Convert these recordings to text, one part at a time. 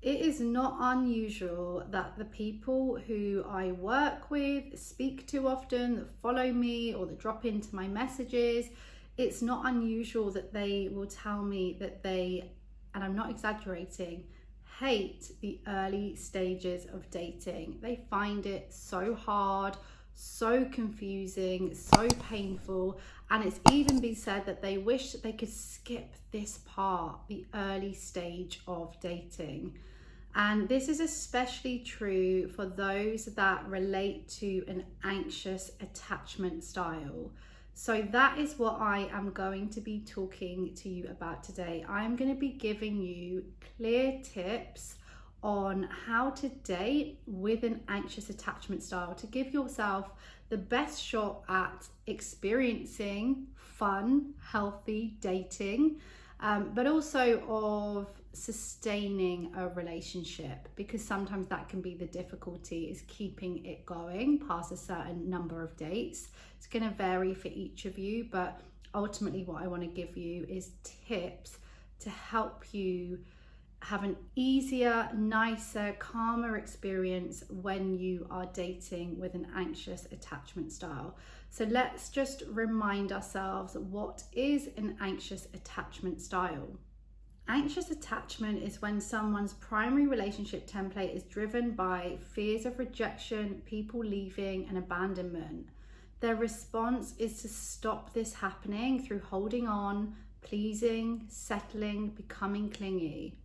It is not unusual that the people who I work with, speak to often, that follow me or that drop into my messages, it's not unusual that they will tell me that they, and I'm not exaggerating, hate the early stages of dating. They find it so hard, so confusing, so painful, and it's even been said that they wish that they could skip this part, the early stage of dating. And this is especially true for those that relate to an anxious attachment style. So that is what I am going to be talking to you about today. I'm going to be giving you clear tips on how to date with an anxious attachment style to give yourself the best shot at experiencing fun, healthy dating, but also of sustaining a relationship, because sometimes that can be the difficulty, is keeping it going past a certain number of dates. It's going to vary for each of you, but ultimately what I want to give you is tips to help you have an easier, nicer, calmer experience when you are dating with an anxious attachment style. So let's just remind ourselves, what is an anxious attachment style? Anxious attachment is when someone's primary relationship template is driven by fears of rejection, people leaving, and abandonment. Their response is to stop this happening through holding on, pleasing, settling, becoming clingy.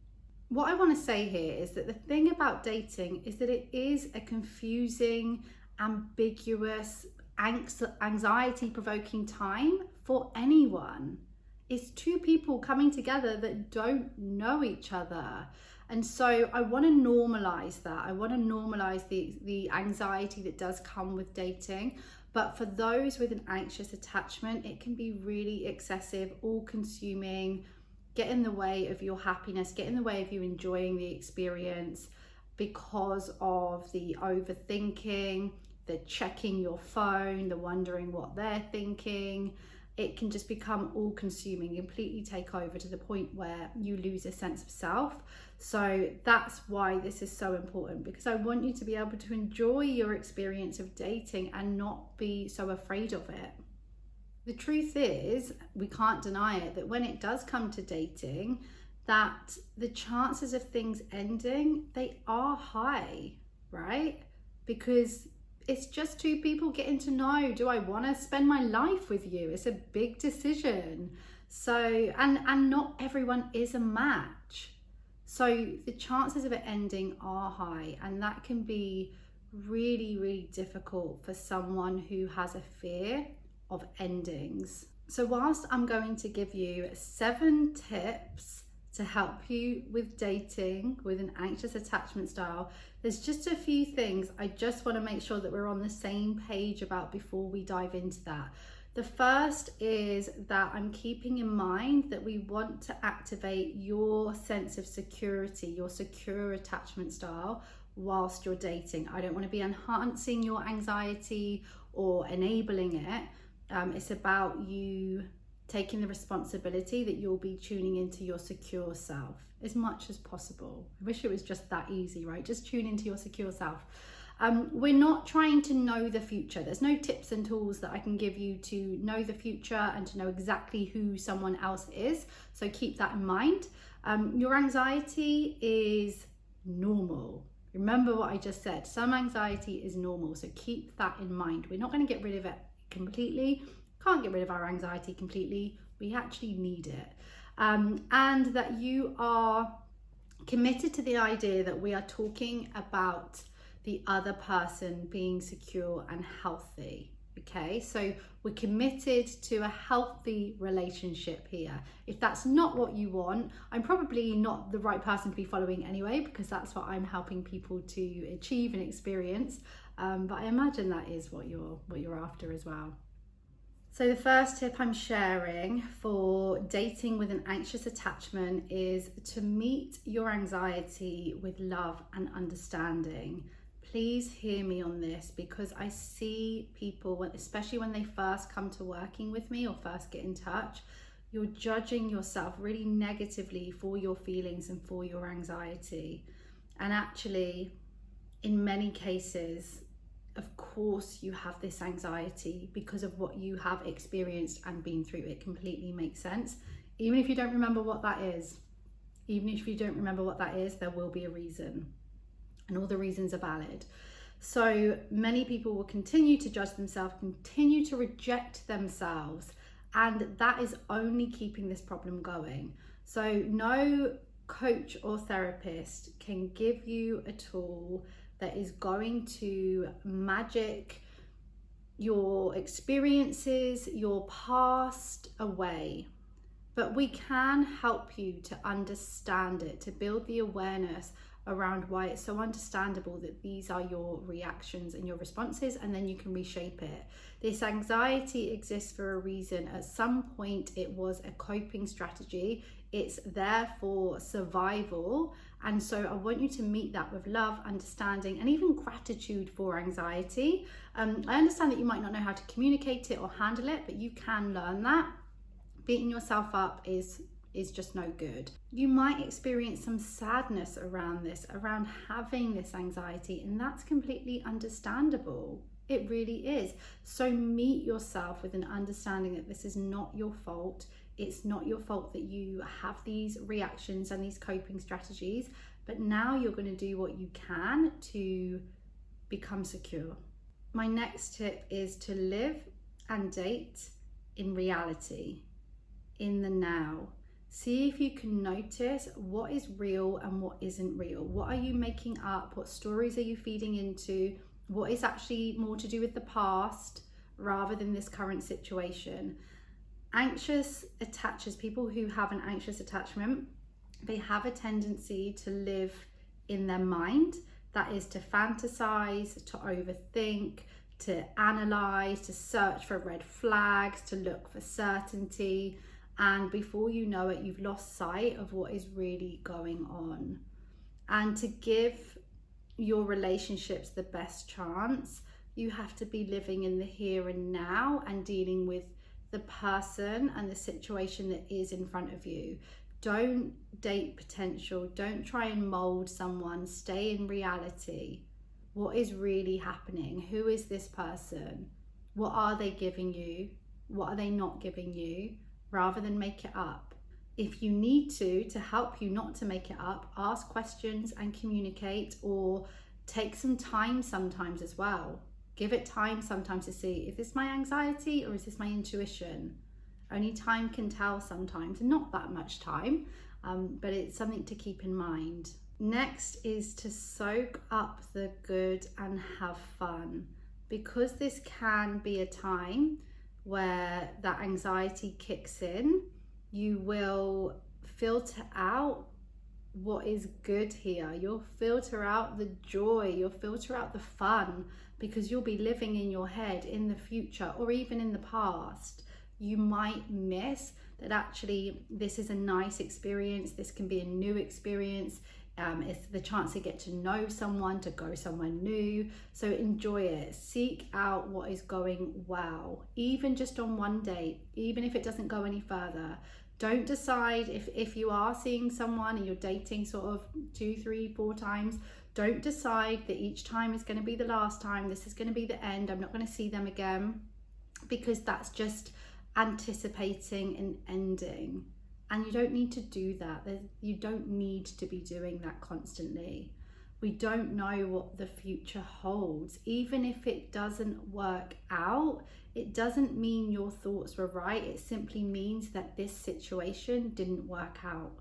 What I want to say here is that the thing about dating is that it is a confusing, ambiguous, anxiety-provoking time for anyone. It's two people coming together that don't know each other. And so I want to normalize that. I want to normalize the anxiety that does come with dating. But for those with an anxious attachment, it can be really excessive, all-consuming, get in the way of your happiness, get in the way of you enjoying the experience because of the overthinking, the checking your phone, the wondering what they're thinking. It can just become all consuming, completely take over to the point where you lose a sense of self. So that's why this is so important, because I want you to be able to enjoy your experience of dating and not be so afraid of it. The truth is, we can't deny it, that when it does come to dating, that the chances of things ending, they are high, right? Because it's just two people getting to know, do I want to spend my life with you? It's a big decision. So, and not everyone is a match. So the chances of it ending are high, and that can be really, really difficult for someone who has a fear of endings. So whilst I'm going to give you 7 tips to help you with dating with an anxious attachment style, there's just a few things I just want to make sure that we're on the same page about before we dive into that. The first is that I'm keeping in mind that we want to activate your sense of security, your secure attachment style whilst you're dating. I don't want to be enhancing your anxiety or enabling it. It's about you taking the responsibility that you'll be tuning into your secure self as much as possible. I wish it was just that easy, right? Just tune into your secure self. We're not trying to know the future. There's no tips and tools that I can give you to know the future and to know exactly who someone else is. So keep that in mind. Your anxiety is normal. Remember what I just said. Some anxiety is normal. So keep that in mind. We're not going to get rid of it completely. Can't get rid of our anxiety completely. We actually need it. And that you are committed to the idea that we are talking about the other person being secure and healthy. Okay, so we're committed to a healthy relationship here. If that's not what you want, I'm probably not the right person to be following anyway, because that's what I'm helping people to achieve and experience. But I imagine that is what you're after as well. So the first tip I'm sharing for dating with an anxious attachment is to meet your anxiety with love and understanding. Please hear me on this, because I see people, especially when they first come to working with me or first get in touch, you're judging yourself really negatively for your feelings and for your anxiety. And actually, in many cases, of course, you have this anxiety because of what you have experienced and been through. It completely makes sense. Even if you don't remember what that is, there will be a reason, and all the reasons are valid. So many people will continue to judge themselves, continue to reject themselves, and that is only keeping this problem going. So no coach or therapist can give you a tool that is going to magic your experiences, your past away. But we can help you to understand it, to build the awareness around why it's so understandable that these are your reactions and your responses, and then you can reshape it. This anxiety exists for a reason. At some point, it was a coping strategy. It's there for survival. And so I want you to meet that with love, understanding, and even gratitude for anxiety. I understand that you might not know how to communicate it or handle it, but you can learn that. Beating yourself up is just no good. You might experience some sadness around this, around having this anxiety, and that's completely understandable. It really is. So meet yourself with an understanding that this is not your fault. It's not your fault that you have these reactions and these coping strategies, but now you're going to do what you can to become secure. My next tip is to live and date in reality, in the now. See if you can notice what is real and what isn't real. What are you making up? What stories are you feeding into? What is actually more to do with the past rather than this current situation? Anxious attachers, people who have an anxious attachment, they have a tendency to live in their mind. That is to fantasize, to overthink, to analyze, to search for red flags, to look for certainty. And before you know it, you've lost sight of what is really going on. And to give your relationships the best chance, you have to be living in the here and now and dealing with the person and the situation that is in front of you. Don't date potential. Don't try and mold someone. Stay in reality. What is really happening? Who is this person? What are they giving you? What are they not giving you? Rather than make it up. If you need to help you not to make it up, ask questions and communicate, or take some time sometimes as well. Give it time sometimes to see, is this my anxiety or is this my intuition? Only time can tell sometimes, not that much time, but it's something to keep in mind. Next is to soak up the good and have fun, because this can be a time where that anxiety kicks in. You will filter out what is good here. You'll filter out the joy, you'll filter out the fun, because you'll be living in your head in the future or even in the past. You might miss that actually this is a nice experience. This can be a new experience. It's the chance to get to know someone, to go somewhere new. So enjoy it. Seek out what is going well, even just on one date, even if it doesn't go any further. Don't decide if you are seeing someone and you're dating sort of 2, 3, 4 times, don't decide that each time is going to be the last time. This is going to be the end. I'm not going to see them again, because that's just anticipating an ending. And you don't need to do that. You don't need to be doing that constantly. We don't know what the future holds. Even if it doesn't work out, it doesn't mean your thoughts were right. It simply means that this situation didn't work out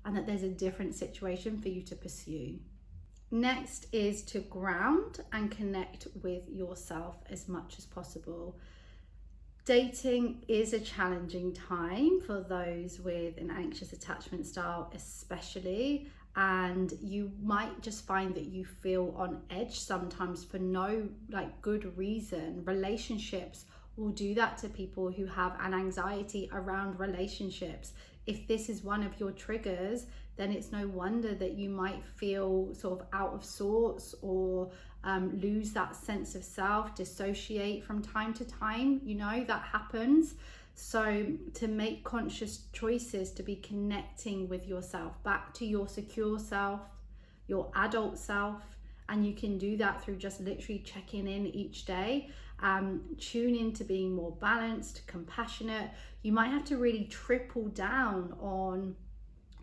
and that there's a different situation for you to pursue. Next is to ground and connect with yourself as much as possible. Dating is a challenging time for those with an anxious attachment style, especially, and you might just find that you feel on edge sometimes for no good reason. Relationships will do that to people who have an anxiety around relationships. If this is one of your triggers, then it's no wonder that you might feel sort of out of sorts or lose that sense of self, dissociate from time to time. You know, that happens. So to make conscious choices to be connecting with yourself, back to your secure self, your adult self. And you can do that through just literally checking in each day. Tune into being more balanced, compassionate. You might have to really triple down on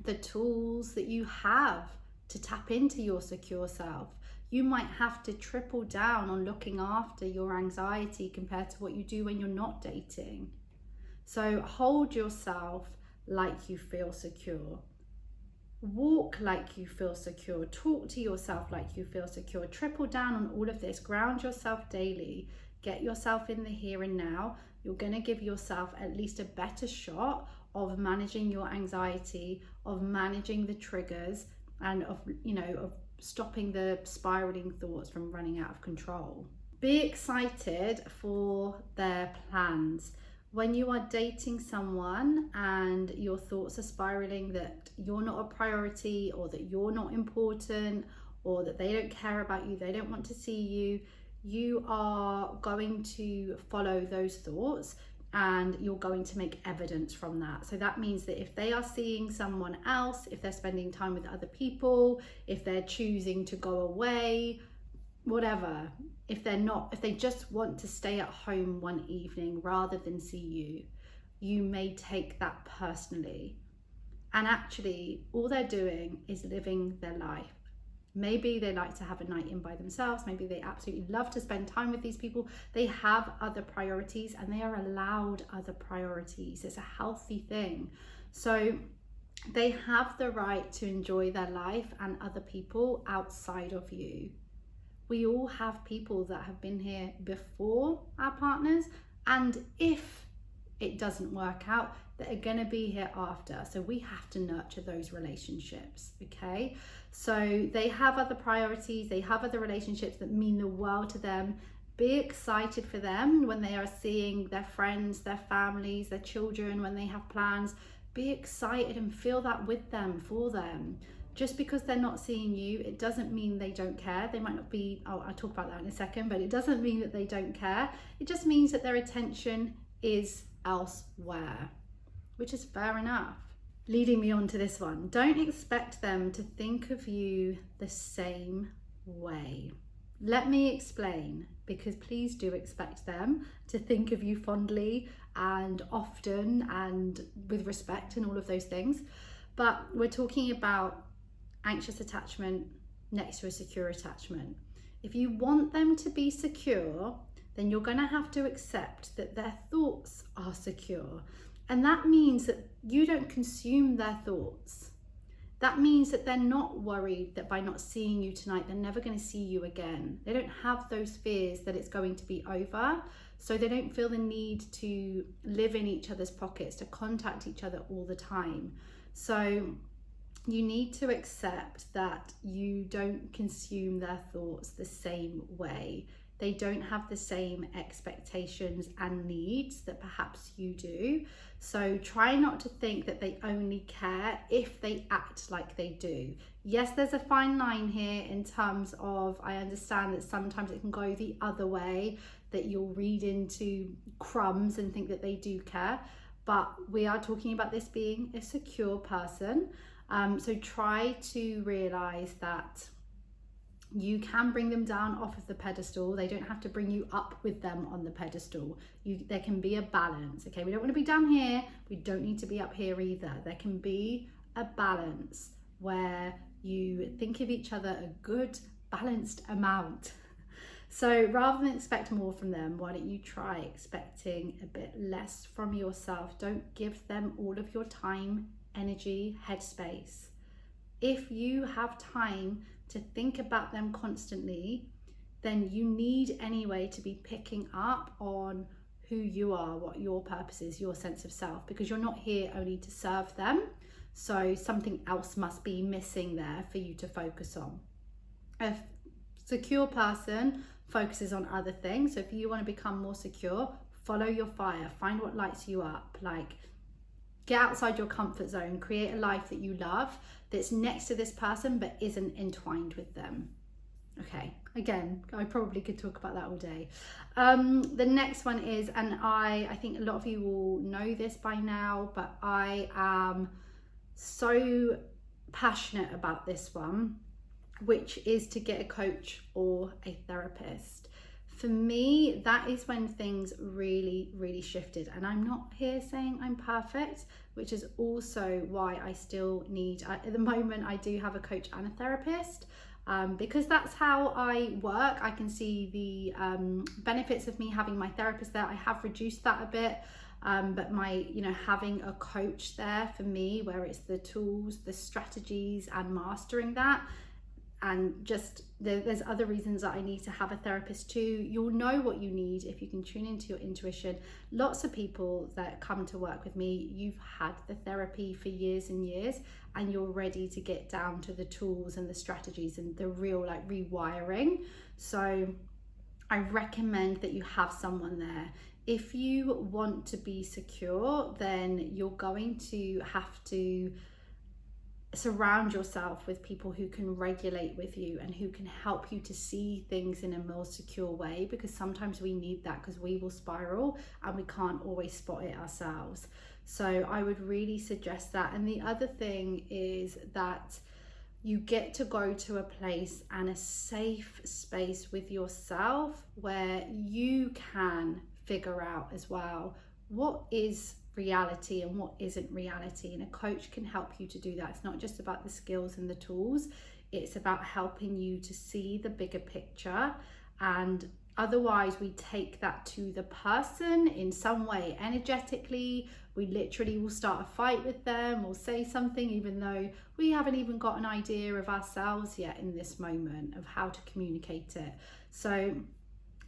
the tools that you have to tap into your secure self. You might have to triple down on looking after your anxiety compared to what you do when you're not dating. So hold yourself like you feel secure. Walk like you feel secure. Talk to yourself like you feel secure. Triple down on all of this. Ground yourself daily. Get yourself in the here and now. You're going to give yourself at least a better shot of managing your anxiety, of managing the triggers, and of stopping the spiraling thoughts from running out of control. Be excited for their plans. When you are dating someone and your thoughts are spiraling that you're not a priority, or that you're not important, or that they don't care about you, they don't want to see you, you are going to follow those thoughts and you're going to make evidence from that. So that means that if they are seeing someone else, if they're spending time with other people, if they're choosing to go away, whatever, if they just want to stay at home one evening rather than see you, you may take that personally. And actually, all they're doing is living their life. Maybe they like to have a night in by themselves. Maybe they absolutely love to spend time with these people. They have other priorities, and they are allowed other priorities. It's a healthy thing. So they have the right to enjoy their life and other people outside of you. We all have people that have been here before our partners, and if it doesn't work out, that are going to be here after. So we have to nurture those relationships, okay? So they have other priorities, they have other relationships that mean the world to them. Be excited for them when they are seeing their friends, their families, their children, when they have plans. Be excited and feel that with them, for them. Just because they're not seeing you, it doesn't mean they don't care. They might not be, I'll talk about that in a second, but it doesn't mean that they don't care. It just means that their attention is elsewhere, which is fair enough. Leading me on to this one, don't expect them to think of you the same way. Let me explain, because please do expect them to think of you fondly and often and with respect and all of those things. But we're talking about anxious attachment next to a secure attachment. If you want them to be secure, then you're going to have to accept that their thoughts are secure. And that means that you don't consume their thoughts. That means that they're not worried that by not seeing you tonight, they're never going to see you again. They don't have those fears that it's going to be over. So they don't feel the need to live in each other's pockets, to contact each other all the time. So you need to accept that you don't consume their thoughts the same way. They don't have the same expectations and needs that perhaps you do. So try not to think that they only care if they act like they do. Yes, there's a fine line here in terms of, I understand that sometimes it can go the other way, that you'll read into crumbs and think that they do care. But we are talking about this being a secure person. So try to realize that you can bring them down off of the pedestal. They don't have to bring you up with them on the pedestal. There can be a balance, okay? We don't want to be down here. We don't need to be up here either. There can be a balance where you think of each other a good, balanced amount. So rather than expect more from them, why don't you try expecting a bit less from yourself? Don't give them all of your time, energy, headspace. If you have time to think about them constantly, then you need anyway to be picking up on who you are, what your purpose is, your sense of self, because you're not here only to serve them. So something else must be missing there for you to focus on. A secure person focuses on other things. So if you want to become more secure, follow your fire, find what lights you up, like get outside your comfort zone, create a life that you love, that's next to this person but isn't entwined with them. Okay, again, I probably could talk about that all day. The next one is, and I think a lot of you will know this by now, but I am so passionate about this one, which is to get a coach or a therapist. For me, that is when things really, really shifted. And I'm not here saying I'm perfect, which is also why I still need, at the moment, I do have a coach and a therapist. Because that's how I work. I can see the benefits of me having my therapist there. I have reduced that a bit, but having a coach there for me, where it's the tools, the strategies, and mastering that, and just there's other reasons that I need to have a therapist too. You'll know what you need if you can tune into your intuition. Lots of people that come to work with me, you've had the therapy for years and years, and you're ready to get down to the tools and the strategies and the real rewiring. So I recommend that you have someone there. If you want to be secure, then you're going to have to surround yourself with people who can regulate with you and who can help you to see things in a more secure way, because sometimes we need that, because we will spiral and we can't always spot it ourselves. So I would really suggest that. And the other thing is that you get to go to a place and a safe space with yourself where you can figure out as well what is reality and what isn't reality, and a coach can help you to do that. It's not just about the skills and the tools, it's about helping you to see the bigger picture. And otherwise we take that to the person in some way energetically. We literally will start a fight with them or say something even though we haven't even got an idea of ourselves yet in this moment of how to communicate it. So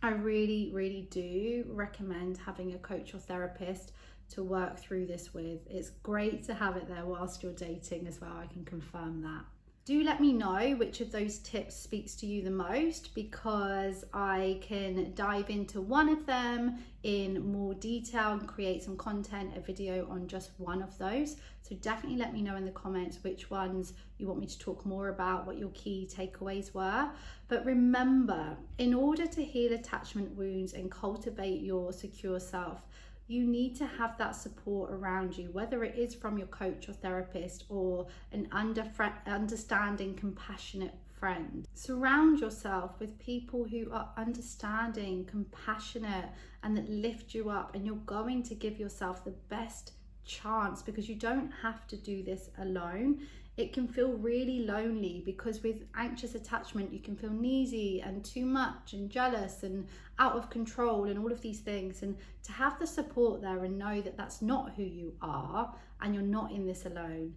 I really, really do recommend having a coach or therapist to work through this with. It's great to have it there whilst you're dating as well, I can confirm that. Do let me know which of those tips speaks to you the most, because I can dive into one of them in more detail and create some content, a video on just one of those. So definitely let me know in the comments which ones you want me to talk more about, what your key takeaways were. But remember, in order to heal attachment wounds and cultivate your secure self, you need to have that support around you, whether it is from your coach or therapist or an understanding, compassionate friend. Surround yourself with people who are understanding, compassionate, and that lift you up, and you're going to give yourself the best chance, because you don't have to do this alone. It can feel really lonely, because with anxious attachment you can feel needy and too much and jealous and out of control and all of these things. And to have the support there and know that that's not who you are and you're not in this alone,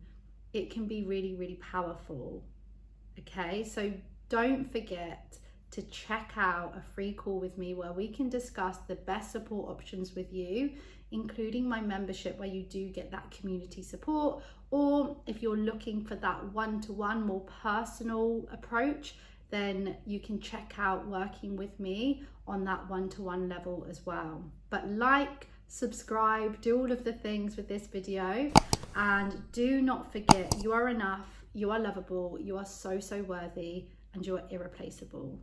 it can be really, really powerful. Okay, so don't forget to check out a free call with me where we can discuss the best support options with you, including my membership, where you do get that community support. Or if you're looking for that one-to-one, more personal approach, then you can check out working with me on that one-to-one level as well. But subscribe, do all of the things with this video, and do not forget, you are enough, you are lovable, you are so, so worthy, and you are irreplaceable.